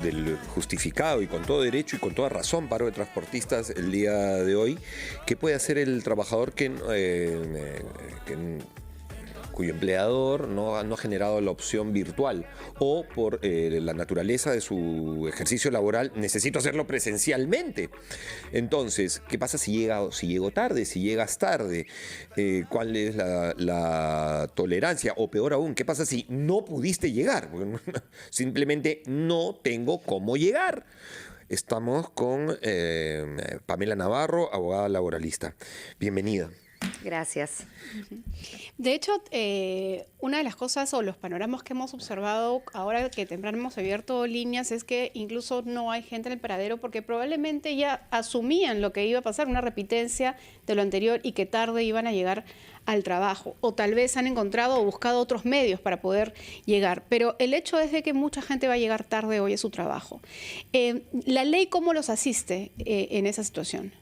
del justificado y con todo derecho y con toda razón paro de transportistas el día de hoy. ¿Qué puede hacer el trabajador cuyo empleador no ha generado la opción virtual o por la naturaleza de su ejercicio laboral necesito hacerlo presencialmente? Entonces, ¿qué pasa si llego tarde, si llegas tarde? ¿Cuál es la tolerancia? O peor aún, ¿qué pasa si no pudiste llegar? Simplemente no tengo cómo llegar. Estamos con Pamela Navarro, abogada laboralista. Bienvenida. Gracias. De hecho, una de las cosas o los panoramas que hemos observado ahora que temprano hemos abierto líneas es que incluso no hay gente en el paradero porque probablemente ya asumían lo que iba a pasar, una repitencia de lo anterior y que tarde iban a llegar al trabajo. O tal vez han encontrado o buscado otros medios para poder llegar. Pero el hecho es de que mucha gente va a llegar tarde hoy a su trabajo. ¿La ley cómo los asiste en esa situación?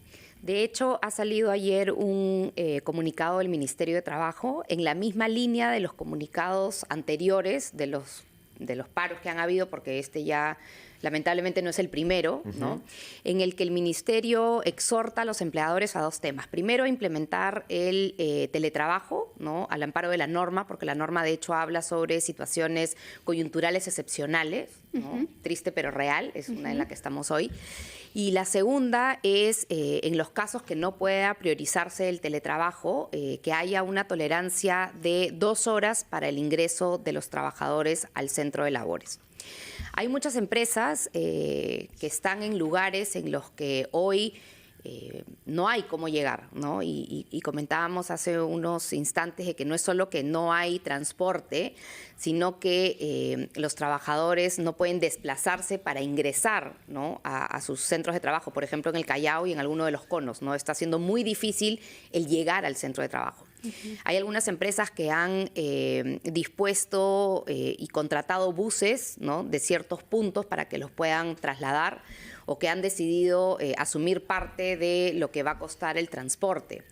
De hecho, ha salido ayer un comunicado del Ministerio de Trabajo en la misma línea de los comunicados anteriores de los paros que han habido, porque este ya lamentablemente no es el primero, ¿no? En el que el Ministerio exhorta a los empleadores a dos temas. Primero, a implementar el teletrabajo, ¿no? Al amparo de la norma, porque la norma de hecho habla sobre situaciones coyunturales excepcionales, ¿no? Triste pero real, es una en la que estamos hoy. Y la segunda es, en los casos que no pueda priorizarse el teletrabajo, que haya una tolerancia de 2 horas para el ingreso de los trabajadores al centro de labores. Hay muchas empresas que están en lugares en los que hoy no hay cómo llegar, ¿no? Y comentábamos hace unos instantes de que no es solo que no hay transporte, sino que los trabajadores no pueden desplazarse para ingresar, ¿no? a sus centros de trabajo, por ejemplo en el Callao y en alguno de los conos, ¿no? Está siendo muy difícil el llegar al centro de trabajo. Hay algunas empresas que han dispuesto y contratado buses, ¿no? de ciertos puntos para que los puedan trasladar o que han decidido asumir parte de lo que va a costar el transporte.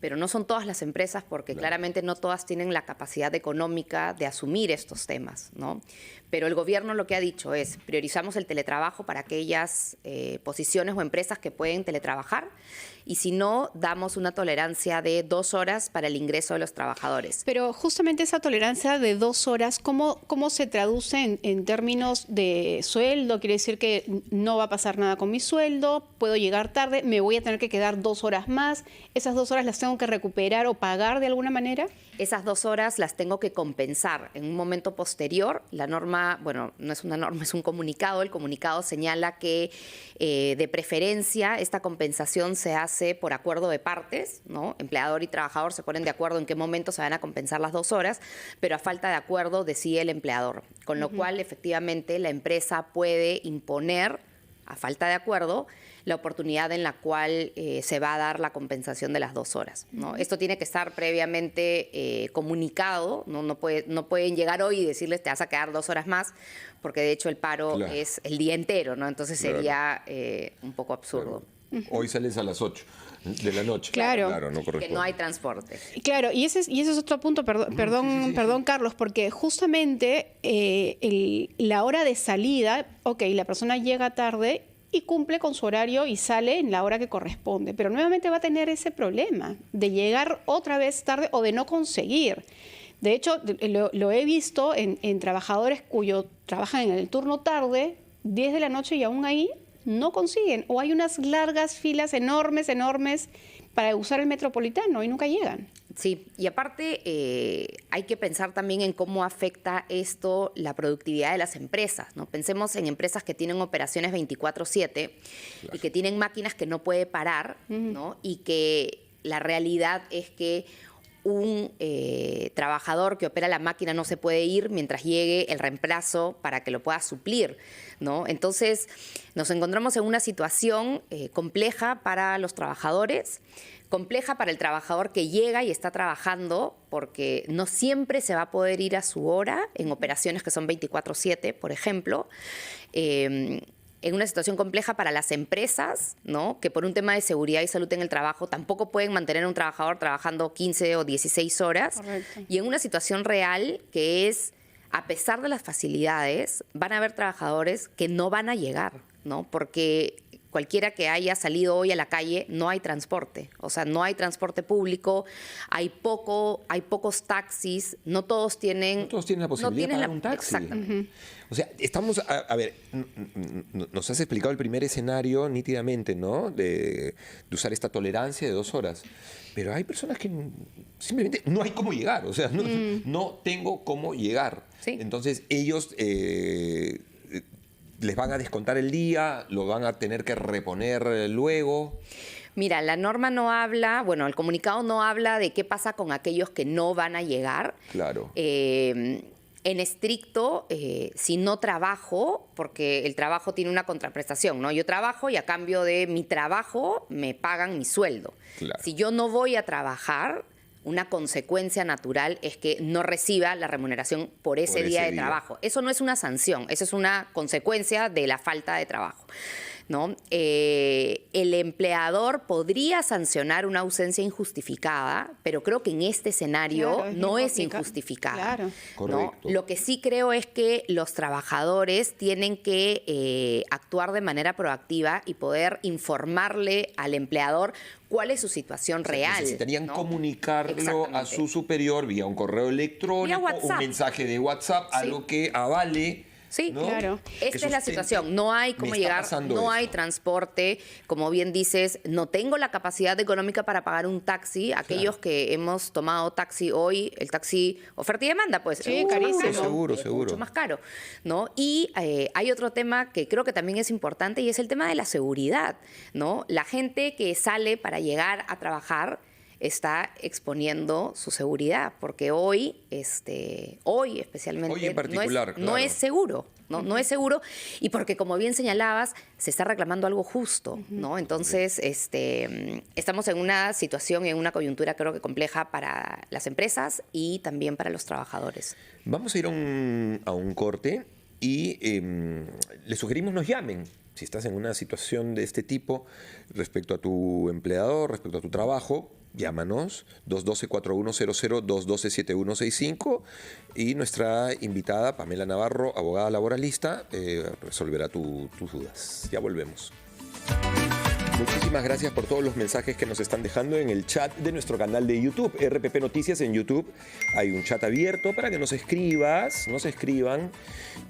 Pero no son todas las empresas porque claramente no todas tienen la capacidad económica de asumir estos temas, ¿no? Pero el gobierno lo que ha dicho es priorizamos el teletrabajo para aquellas posiciones o empresas que pueden teletrabajar y si no, damos una tolerancia de 2 horas para el ingreso de los trabajadores. Pero justamente esa tolerancia de 2 horas, ¿cómo se traduce en términos de sueldo? Quiere decir que no va a pasar nada con mi sueldo, puedo llegar tarde, me voy a tener que quedar 2 horas más, ¿esas 2 horas las tengo que recuperar o pagar de alguna manera? Esas 2 horas las tengo que compensar en un momento posterior. La norma, bueno, no es una norma, es un comunicado. El comunicado señala que de preferencia esta compensación se hace por acuerdo de partes, ¿no? Empleador y trabajador se ponen de acuerdo en qué momento se van a compensar las 2 horas, pero a falta de acuerdo decide el empleador. Con lo cual, efectivamente, la empresa puede imponer, a falta de acuerdo, la oportunidad en la cual se va a dar la compensación de las 2 horas, ¿no? Esto tiene que estar previamente comunicado, ¿no? No pueden llegar hoy y decirles te vas a quedar 2 horas más, porque de hecho el paro es el día entero, ¿no? Entonces sería un poco absurdo. Hoy sales a las 8 de la noche. Claro, no corresponde. Que no hay transporte. Claro, y ese es otro punto, perdón, Carlos, porque justamente la hora de salida, la persona llega tarde y cumple con su horario y sale en la hora que corresponde, pero nuevamente va a tener ese problema de llegar otra vez tarde o de no conseguir. De hecho, lo he visto en trabajadores trabajan en el turno tarde, 10 de la noche y aún ahí no consiguen, o hay unas largas filas enormes para usar el metropolitano y nunca llegan. Sí, y aparte hay que pensar también en cómo afecta esto la productividad de las empresas, ¿no? Pensemos en empresas que tienen operaciones 24/7 y que tienen máquinas que no puede parar, ¿no? Y que la realidad es que un trabajador que opera la máquina no se puede ir mientras llegue el reemplazo para que lo pueda suplir, ¿no? Entonces, nos encontramos en una situación compleja para los trabajadores, compleja para el trabajador que llega y está trabajando, porque no siempre se va a poder ir a su hora en operaciones que son 24/7, por ejemplo. En una situación compleja para las empresas, ¿no? Que por un tema de seguridad y salud en el trabajo tampoco pueden mantener a un trabajador trabajando 15 o 16 horas. Correcto. Y en una situación real que es a pesar de las facilidades, van a haber trabajadores que no van a llegar, ¿no? Porque cualquiera que haya salido hoy a la calle, no hay transporte. O sea, no hay transporte público, hay pocos taxis, no todos tienen... No todos tienen la posibilidad de pagar un taxi. Exactamente. O sea, estamos, a ver, nos has explicado el primer escenario nítidamente, ¿no? De usar esta tolerancia de 2 horas. Pero hay personas que simplemente no hay cómo llegar, o sea, no tengo cómo llegar. Sí. Entonces, ellos... les van a descontar el día, lo van a tener que reponer luego. Mira, la norma no habla, bueno, el comunicado no habla de qué pasa con aquellos que no van a llegar. Claro. En estricto, si no trabajo, porque el trabajo tiene una contraprestación, ¿no? Yo trabajo y a cambio de mi trabajo me pagan mi sueldo. Claro. Si yo no voy a trabajar, una consecuencia natural es que no reciba la remuneración por ese día de trabajo. Eso no es una sanción, eso es una consecuencia de la falta de trabajo, ¿no? El empleador podría sancionar una ausencia injustificada, pero creo que en este escenario no es injustificada. Claro. ¿no? Correcto. Lo que sí creo es que los trabajadores tienen que actuar de manera proactiva y poder informarle al empleador cuál es su situación real. Necesitarían ¿no? comunicarlo a su superior vía un correo electrónico, un mensaje de WhatsApp, algo que avale. Sí, ¿no? claro. Esta es la situación. No hay cómo llegar, no hay transporte. Como bien dices, no tengo la capacidad económica para pagar un taxi. Aquellos que hemos tomado taxi hoy, el taxi oferta y demanda, pues sí, carísimo. Seguro. Mucho más caro, ¿no? Y hay otro tema que creo que también es importante y es el tema de la seguridad, ¿no? La gente que sale para llegar a trabajar está exponiendo su seguridad, porque hoy especialmente, Hoy en particular, no es seguro, no es seguro, y porque, como bien señalabas, se está reclamando algo justo, ¿no? Entonces, estamos en una situación, en una coyuntura creo que compleja para las empresas y también para los trabajadores. Vamos a ir a un corte y les sugerimos nos llamen. Si estás en una situación de este tipo respecto a tu empleador, respecto a tu trabajo, llámanos 212-4100, 212-7165 y nuestra invitada Pamela Navarro, abogada laboralista, resolverá tus dudas. Ya volvemos. Muchísimas gracias por todos los mensajes que nos están dejando en el chat de nuestro canal de YouTube, RPP Noticias en YouTube. Hay un chat abierto para que nos escriban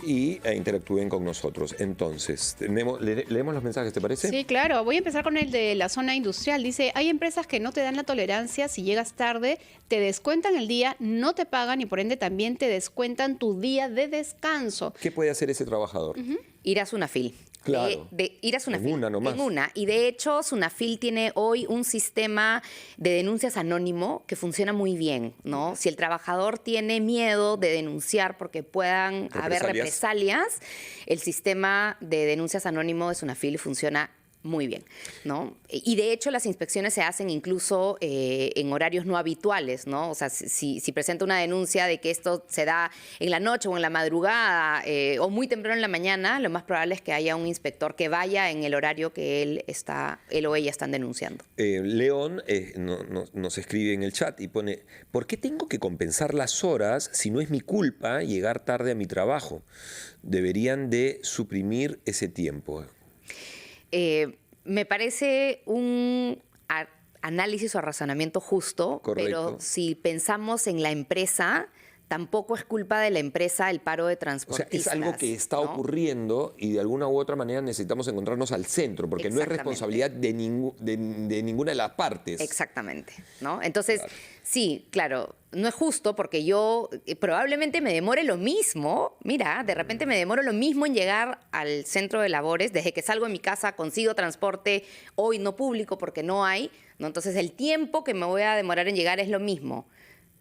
y interactúen con nosotros. Entonces, leemos los mensajes, ¿te parece? Sí, claro. Voy a empezar con el de la zona industrial. Dice, hay empresas que no te dan la tolerancia si llegas tarde, te descuentan el día, no te pagan y por ende también te descuentan tu día de descanso. ¿Qué puede hacer ese trabajador? Ir a Sunafil. Claro. Ir a Sunafil. En una nomás. En una. Y de hecho, Sunafil tiene hoy un sistema de denuncias anónimo que funciona muy bien, ¿no? Si el trabajador tiene miedo de denunciar porque puedan haber represalias, el sistema de denuncias anónimo de Sunafil funciona muy bien, ¿no? Y de hecho las inspecciones se hacen incluso en horarios no habituales, ¿no? O sea, si presenta una denuncia de que esto se da en la noche o en la madrugada o muy temprano en la mañana, lo más probable es que haya un inspector que vaya en el horario que él o ella están denunciando. León nos escribe en el chat y pone, ¿por qué tengo que compensar las horas si no es mi culpa llegar tarde a mi trabajo? Deberían de suprimir ese tiempo. Me parece un análisis o razonamiento justo, correcto, pero si pensamos en la empresa, tampoco es culpa de la empresa el paro de transportistas. O sea, es algo que está ocurriendo y de alguna u otra manera necesitamos encontrarnos al centro, porque no es responsabilidad de ninguna de las partes. Exactamente, ¿no? Entonces, sí, claro, no es justo porque yo probablemente me demore lo mismo. Mira, de repente me demoro lo mismo en llegar al centro de labores. Desde que salgo de mi casa consigo transporte, hoy no público porque no hay, ¿no? Entonces el tiempo que me voy a demorar en llegar es lo mismo.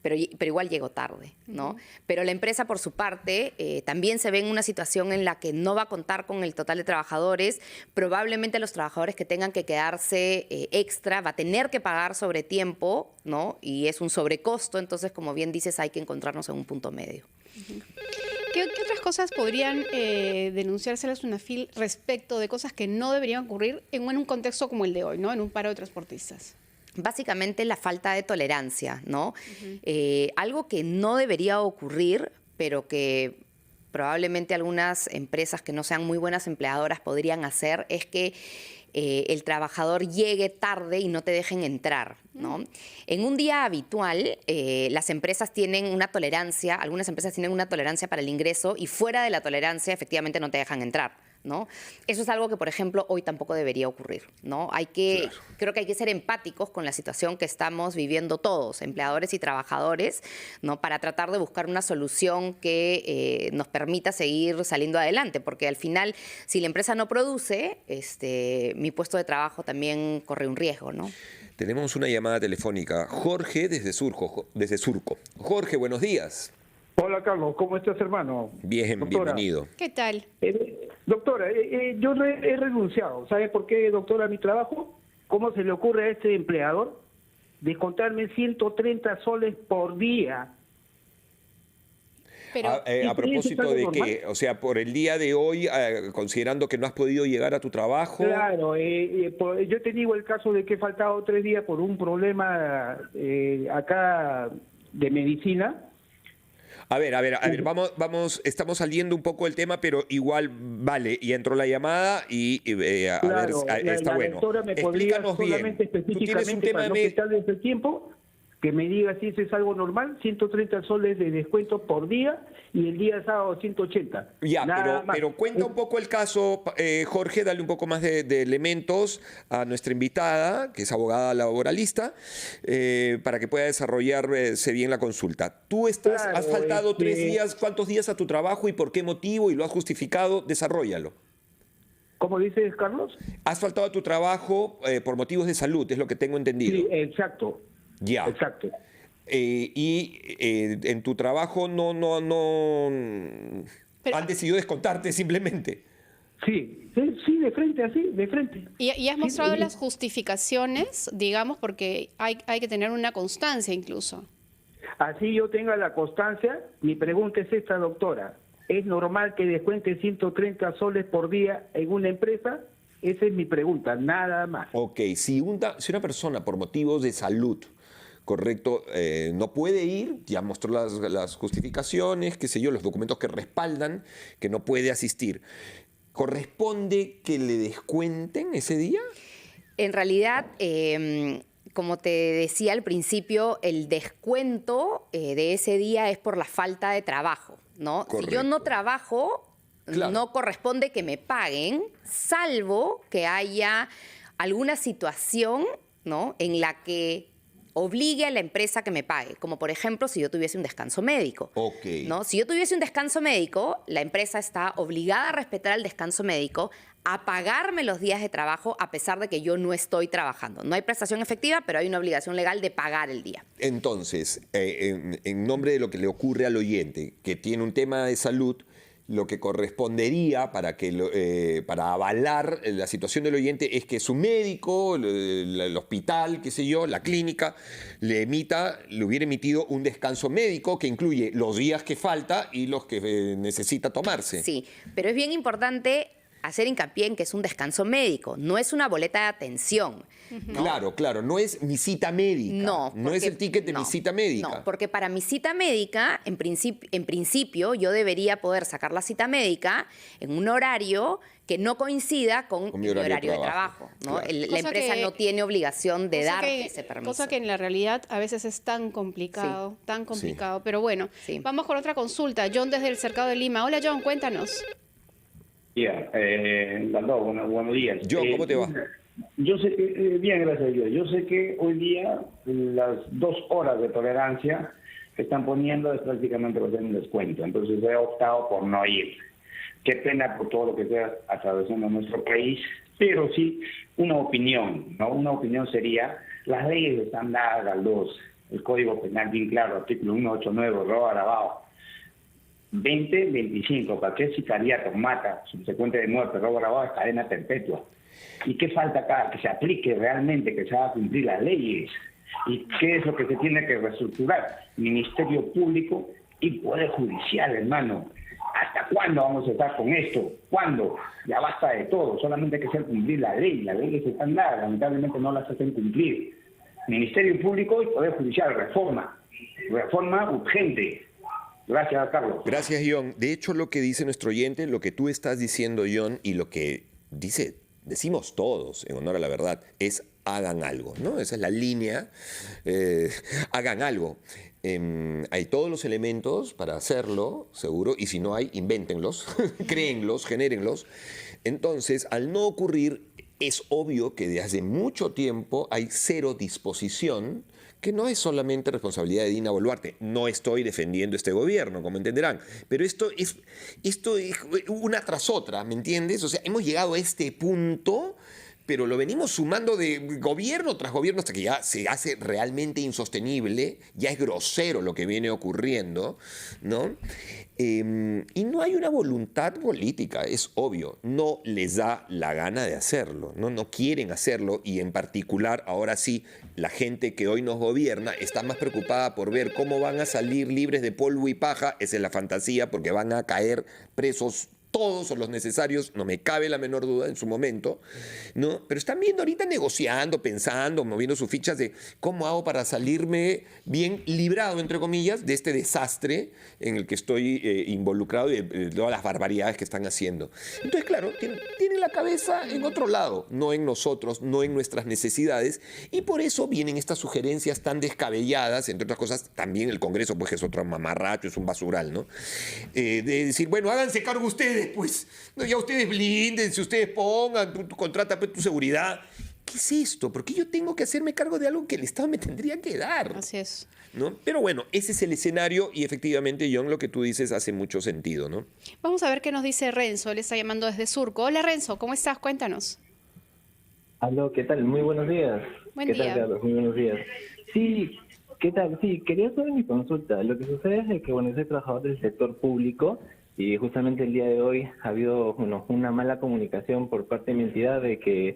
Pero igual llego tarde, ¿no? Pero la empresa, por su parte, también se ve en una situación en la que no va a contar con el total de trabajadores. Probablemente los trabajadores que tengan que quedarse extra va a tener que pagar sobre tiempo, ¿no? Y es un sobrecosto. Entonces, como bien dices, hay que encontrarnos en un punto medio. ¿Qué otras cosas podrían denunciarse a la Sunafil respecto de cosas que no deberían ocurrir en un contexto como el de hoy, ¿no? En un paro de transportistas. Básicamente la falta de tolerancia, ¿no? Algo que no debería ocurrir, pero que probablemente algunas empresas que no sean muy buenas empleadoras podrían hacer, es que el trabajador llegue tarde y no te dejen entrar, ¿no? En un día habitual, las empresas tienen una tolerancia, algunas empresas tienen una tolerancia para el ingreso y fuera de la tolerancia efectivamente no te dejan entrar, ¿no? Eso es algo que, por ejemplo, hoy tampoco debería ocurrir, ¿no? Creo que hay que ser empáticos con la situación que estamos viviendo todos, empleadores y trabajadores, ¿no? Para tratar de buscar una solución que nos permita seguir saliendo adelante, porque al final, si la empresa no produce, mi puesto de trabajo también corre un riesgo, ¿no? Tenemos una llamada telefónica. Jorge desde Surco. Jorge, buenos días. Hola Carlos, ¿cómo estás, hermano? Bien, Doctora, bienvenido. ¿Qué tal? Doctora, yo he renunciado. ¿Sabe por qué, doctora, a mi trabajo? ¿Cómo se le ocurre a este empleador descontarme 130 soles por día? Pero, A propósito de que, o sea, por el día de hoy, considerando que no has podido llegar a tu trabajo... Claro, yo te digo el caso de que he faltado 3 días por un problema acá de medicina. A ver, vamos, estamos saliendo un poco del tema, pero igual, vale, y entró la llamada y Claro, está la bueno. Doctora me podría Explícanos bien. solamente específicamente para no quitarle ese tiempo, que me diga si eso es algo normal, 130 soles de descuento por día y el día sábado 180. Ya, pero cuenta un poco el caso, Jorge, dale un poco más de elementos a nuestra invitada, que es abogada laboralista, para que pueda desarrollarse bien la consulta. Tú has faltado 3 días, ¿cuántos días a tu trabajo y por qué motivo? Y lo has justificado, desarróllalo. ¿Cómo dices, Carlos? Has faltado a tu trabajo por motivos de salud, es lo que tengo entendido. Sí, exacto. Ya. Exacto. En tu trabajo no Pero, han decidido descontarte simplemente. Sí, de frente, así, de frente. y has mostrado las justificaciones, digamos, porque hay que tener una constancia incluso. Así yo tenga la constancia, mi pregunta es esta, doctora. ¿Es normal que descuente 130 soles por día en una empresa? Esa es mi pregunta, nada más. Ok, si una persona por motivos de salud, correcto, no puede ir, ya mostró las justificaciones, qué sé yo, los documentos que respaldan que no puede asistir, ¿corresponde que le descuenten ese día? En realidad, como te decía al principio, el descuento de ese día es por la falta de trabajo, ¿no? Correcto. Si yo no trabajo, Claro. no corresponde que me paguen, salvo que haya alguna situación, ¿no?, en la que obligue a la empresa que me pague, como por ejemplo si yo tuviese un descanso médico. Ok. ¿No? Si yo tuviese un descanso médico, la empresa está obligada a respetar el descanso médico, a pagarme los días de trabajo a pesar de que yo no estoy trabajando. No hay prestación efectiva, pero hay una obligación legal de pagar el día. Entonces, en nombre de lo que le ocurre al oyente, que tiene un tema de salud, lo que correspondería para avalar la situación del oyente es que su médico, el hospital, qué sé yo, la clínica, le hubiera emitido un descanso médico que incluye los días que falta y los que necesita tomarse. Sí, pero es bien importante hacer hincapié en que es un descanso médico, no es una boleta de atención. ¿No? Claro, no es mi cita médica. No es el ticket de mi cita médica. No, porque para mi cita médica, en principio, yo debería poder sacar la cita médica en un horario que no coincida con mi horario de trabajo. ¿No? Claro. La empresa no tiene obligación de darte ese permiso. Cosa que en la realidad a veces es tan complicado, Sí. Pero bueno, Sí. vamos con otra consulta. John desde el Cercado de Lima. Hola John, cuéntanos. Buenos días. John, ¿cómo te va? Yo sé, bien, gracias a Dios. Yo sé que hoy día las 2 horas de tolerancia que están poniendo es prácticamente por tener un descuento. Entonces he optado por no ir. Qué pena por todo lo que está atravesando nuestro país, pero sí una opinión, ¿no? Una opinión sería, las leyes están dadas al 2, el Código Penal bien claro, artículo 189, robo agravado. 20, 25, cualquier sicariato, mata, subsecuente de muerte, robo agravado, es cadena perpetua. ¿Y qué falta acá? Que se aplique realmente, que se haga cumplir las leyes. ¿Y qué es lo que se tiene que reestructurar? Ministerio Público y Poder Judicial, hermano. ¿Hasta cuándo vamos a estar con esto? ¿Cuándo? Ya basta de todo, solamente hay que hacer cumplir la ley. Las leyes están dadas, lamentablemente no las hacen cumplir. Ministerio Público y Poder Judicial, reforma urgente. Gracias, Carlos. Gracias, John. De hecho, lo que dice nuestro oyente, lo que tú estás diciendo, John, y lo que decimos todos, en honor a la verdad, es hagan algo, ¿no? Esa es la línea, hagan algo. Hay todos los elementos para hacerlo, seguro, y si no hay, invéntenlos, créenlos, genérenlos. Entonces, al no ocurrir, es obvio que desde hace mucho tiempo hay cero disposición, que no es solamente responsabilidad de Dina Boluarte. No estoy defendiendo este gobierno, como entenderán, pero esto es una tras otra, ¿me entiendes? O sea, hemos llegado a este punto, pero lo venimos sumando de gobierno tras gobierno hasta que ya se hace realmente insostenible, ya es grosero lo que viene ocurriendo, ¿no? Y no hay una voluntad política, es obvio, no les da la gana de hacerlo, no quieren hacerlo, y en particular, ahora sí, la gente que hoy nos gobierna está más preocupada por ver cómo van a salir libres de polvo y paja, esa es la fantasía, porque van a caer presos todos son los necesarios, no me cabe la menor duda en su momento, ¿no? Pero están viendo ahorita negociando, pensando, moviendo sus fichas de cómo hago para salirme bien librado, entre comillas, de este desastre en el que estoy involucrado y de todas las barbaridades que están haciendo. Entonces, claro, tienen la cabeza en otro lado, no en nosotros, no en nuestras necesidades, y por eso vienen estas sugerencias tan descabelladas, entre otras cosas, también el Congreso, pues que es otro mamarracho, es un basural, ¿no? De decir, bueno, háganse cargo ustedes, pues, no, ya ustedes blíndense, ustedes pongan, tú contrata pues, tu seguridad. ¿Qué es esto? ¿Por qué yo tengo que hacerme cargo de algo que el Estado me tendría que dar? Así es. ¿No? Pero bueno, ese es el escenario y efectivamente, John, lo que tú dices hace mucho sentido, ¿no? Vamos a ver qué nos dice Renzo. Él está llamando desde Surco. Hola, Renzo, ¿cómo estás? Cuéntanos. Aló, ¿qué tal? Muy buenos días. Buen ¿Qué día. tal, Carlos? Muy buenos días. Sí, ¿qué tal? Sí, quería hacer mi consulta. Lo que sucede es de que, bueno, soy trabajador del sector público y justamente el día de hoy ha habido una mala comunicación por parte de mi entidad de que,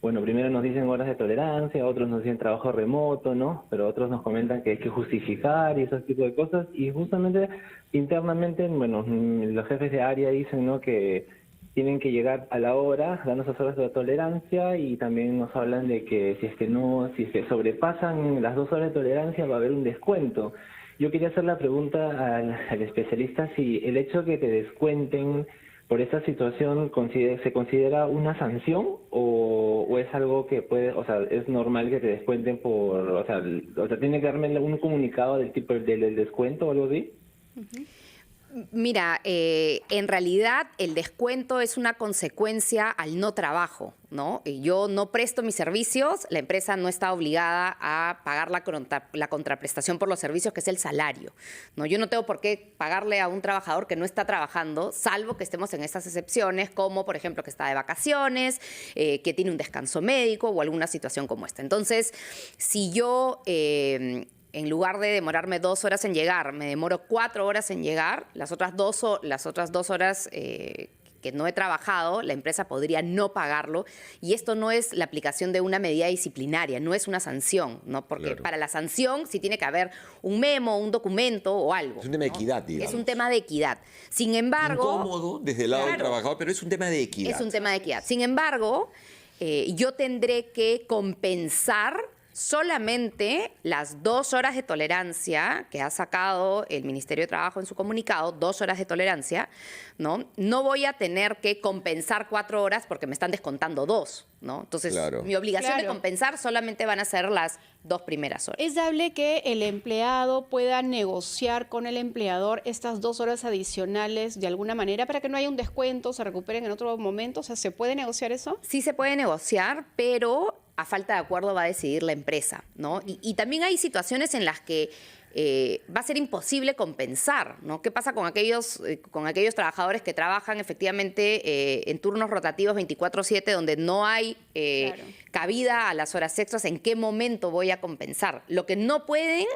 bueno, primero nos dicen horas de tolerancia, otros nos dicen trabajo remoto, ¿no? Pero otros nos comentan que hay que justificar y ese tipo de cosas. Y justamente internamente, bueno, los jefes de área dicen, ¿no?, que tienen que llegar a la hora, dando esas horas de tolerancia, y también nos hablan de que si se sobrepasan las 2 horas de tolerancia va a haber un descuento. Yo quería hacer la pregunta al especialista si el hecho de que te descuenten por esta situación se considera una sanción o es algo que puede, o sea, es normal que te descuenten por, o sea, tiene que darme un comunicado del tipo del descuento o algo así. Mira, en realidad el descuento es una consecuencia al no trabajo, ¿no? Yo no presto mis servicios, la empresa no está obligada a pagar la contraprestación por los servicios, que es el salario, ¿no? Yo no tengo por qué pagarle a un trabajador que no está trabajando, salvo que estemos en estas excepciones, como por ejemplo que está de vacaciones, que tiene un descanso médico o alguna situación como esta. Entonces, si yo en lugar de demorarme 2 horas en llegar, me demoro 4 horas en llegar, las otras dos horas que no he trabajado, la empresa podría no pagarlo, y esto no es la aplicación de una medida disciplinaria, no es una sanción, ¿no? Porque Claro. para la sanción sí tiene que haber un memo, un documento o algo. Es un tema de ¿no? equidad, digamos. Es un tema de equidad. Sin embargo... Incómodo desde el lado del Claro. trabajador, pero es un tema de equidad. Es un tema de equidad. Sin embargo, yo tendré que compensar solamente las 2 horas de tolerancia que ha sacado el Ministerio de Trabajo en su comunicado, 2 horas de tolerancia, ¿no? No voy a tener que compensar 4 horas porque me están descontando 2, ¿no? Entonces, Claro. mi obligación de Claro. compensar solamente van a ser las 2 primeras horas. Es dable que el empleado pueda negociar con el empleador estas 2 horas adicionales de alguna manera para que no haya un descuento, se recuperen en otro momento. O sea, ¿se puede negociar eso? Sí se puede negociar, pero a falta de acuerdo va a decidir la empresa, ¿no? Y también hay situaciones en las que va a ser imposible compensar, ¿no? ¿Qué pasa con aquellos trabajadores que trabajan efectivamente en turnos rotativos 24/7 donde no hay Claro. cabida a las horas extras? ¿En qué momento voy a compensar? Lo que no pueden,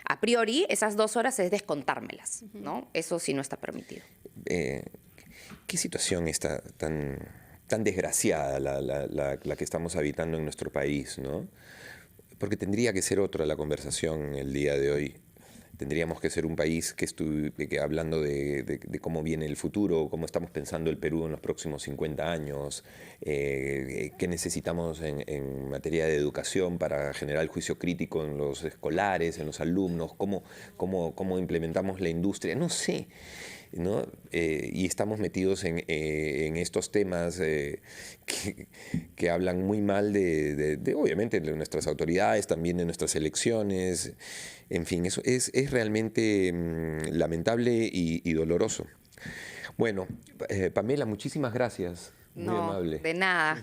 a priori, esas 2 horas es descontármelas, ¿no? Eso sí no está permitido. ¿Qué situación está tan desgraciada la que estamos habitando en nuestro país, ¿no? Porque tendría que ser otra la conversación el día de hoy. Tendríamos que ser un país que hablando de cómo viene el futuro, cómo estamos pensando el Perú en los próximos 50 años, qué necesitamos en materia de educación para generar el juicio crítico en los escolares, en los alumnos, cómo implementamos la industria, no sé, ¿no? Y estamos metidos en estos temas que hablan muy mal obviamente, de nuestras autoridades, también de nuestras elecciones. En fin, eso es realmente lamentable y doloroso. Bueno, Pamela, muchísimas gracias. Muy amable. De nada,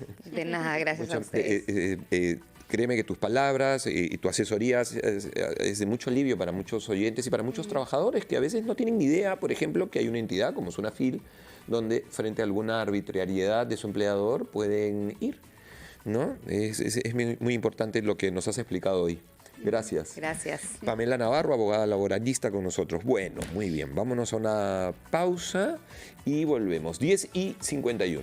gracias a ustedes. Créeme que tus palabras y tu asesoría es de mucho alivio para muchos oyentes y para muchos trabajadores que a veces no tienen ni idea, por ejemplo, que hay una entidad como Sunafil, donde frente a alguna arbitrariedad de su empleador pueden ir, ¿no? Es muy importante lo que nos has explicado hoy. Gracias. Gracias. Pamela Navarro, abogada laboralista con nosotros. Bueno, muy bien, vámonos a una pausa y volvemos. 10:51.